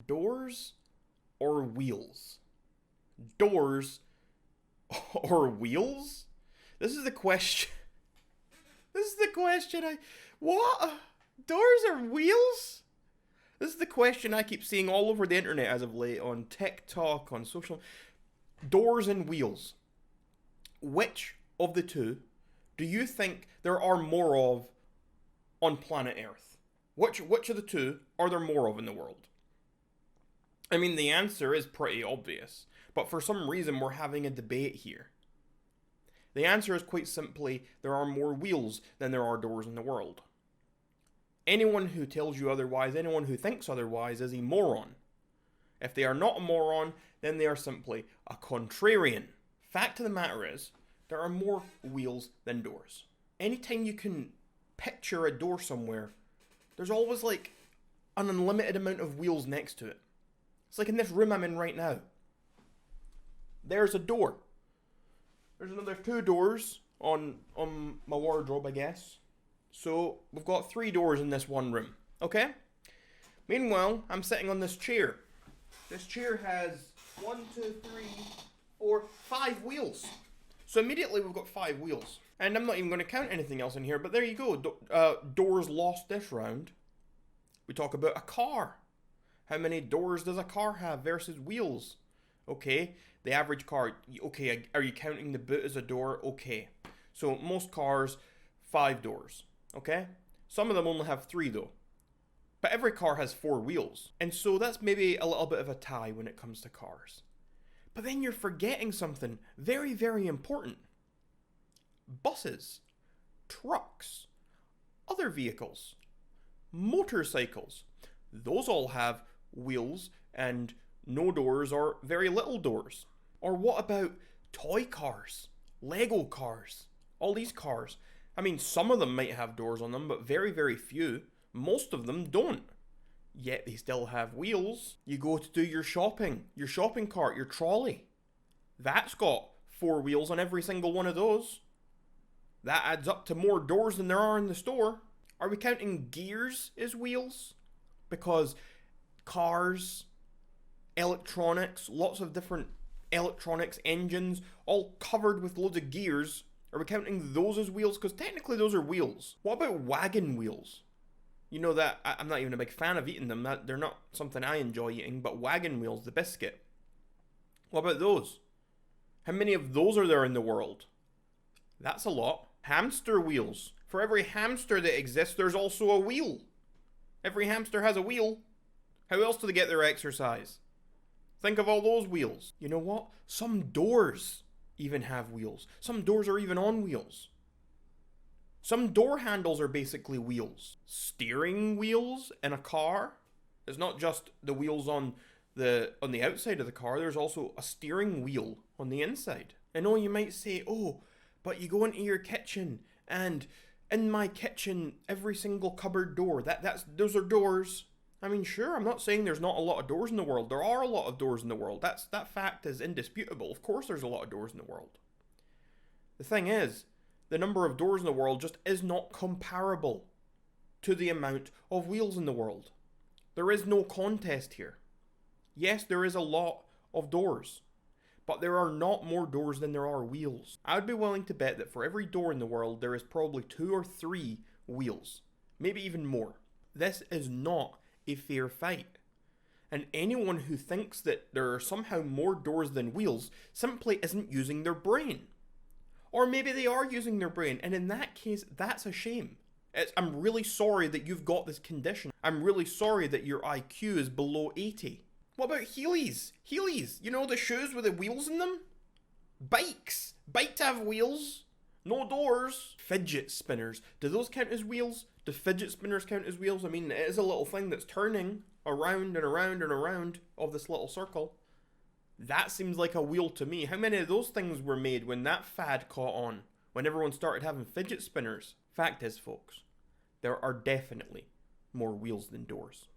Doors or wheels? Doors or wheels? This is the question. This is the question What? Doors or wheels? This is the question I keep seeing all over the internet as of late, on TikTok, on social. Doors and wheels. Which of the two do you think there are more of on planet Earth? Which of the two are there more of in the world? I mean, the answer is pretty obvious, but for some reason we're having a debate here. The answer is quite simply, there are more wheels than there are doors in the world. Anyone who tells you otherwise, anyone who thinks otherwise, is a moron. If they are not a moron, then they are simply a contrarian. Fact of the matter is, there are more wheels than doors. Anytime you can picture a door somewhere, there's always like an unlimited amount of wheels next to it. It's like in this room I'm in right now. There's a door. There's another 2 doors on my wardrobe, I guess. So we've got 3 doors in this one room. Okay? Meanwhile, I'm sitting on this chair. This chair has 1, 2, 3, 4, 5 wheels. So immediately we've got 5 wheels. And I'm not even going to count anything else in here, but there you go. Doors lost this round. We talk about a car. How many doors does a car have versus wheels? Okay, the average car, okay, are you counting the boot as a door? Okay. So most cars, 5 doors, okay? Some of them only have 3 though. But every car has 4 wheels. And so that's maybe a little bit of a tie when it comes to cars. But then you're forgetting something very, very important. Buses, trucks, other vehicles, motorcycles, those all have wheels and no doors or very little doors. Or what about toy cars, Lego cars, all these cars? I mean, some of them might have doors on them, but very, very few. Most of them don't. Yet they still have wheels. You go to do your shopping cart, your trolley. That's got 4 wheels on every single one of those. That adds up to more doors than there are in the store. Are we counting gears as wheels? Because cars, electronics, lots of different electronics, engines, all covered with loads of gears. Are we counting those as wheels? Because technically those are wheels. What about wagon wheels? You know that I'm not even a big fan of eating them. They're not something I enjoy eating, but wagon wheels, the biscuit. What about those? How many of those are there in the world? That's a lot. Hamster wheels. For every hamster that exists, there's also a wheel. Every hamster has a wheel. How else do they get their exercise? Think of all those wheels. You know what? Some doors even have wheels. Some doors are even on wheels. Some door handles are basically wheels. Steering wheels in a car. It's not just the wheels on the outside of the car. There's also a steering wheel on the inside. I know you might say, oh, but you go into your kitchen and in my kitchen, every single cupboard door, those are doors. I mean, sure, I'm not saying there's not a lot of doors in the world. There are a lot of doors in the world. That fact is indisputable. Of course there's a lot of doors in the world. The thing is, the number of doors in the world just is not comparable to the amount of wheels in the world. There is no contest here. Yes, there is a lot of doors, but there are not more doors than there are wheels. I would be willing to bet that for every door in the world, there is probably 2 or 3 wheels. Maybe even more. This is not a fair fight. And anyone who thinks that there are somehow more doors than wheels simply isn't using their brain. Or maybe they are using their brain, and in that case, that's a shame. I'm really sorry that you've got this condition. I'm really sorry that your IQ is below 80. What about Heelys? Heelys, you know, the shoes with the wheels in them? Bikes. Bikes have wheels. No doors. Fidget spinners. Do those count as wheels? Do fidget spinners count as wheels? I mean, it is a little thing that's turning around and around and around of this little circle. That seems like a wheel to me. How many of those things were made when that fad caught on? When everyone started having fidget spinners? Fact is, folks, there are definitely more wheels than doors.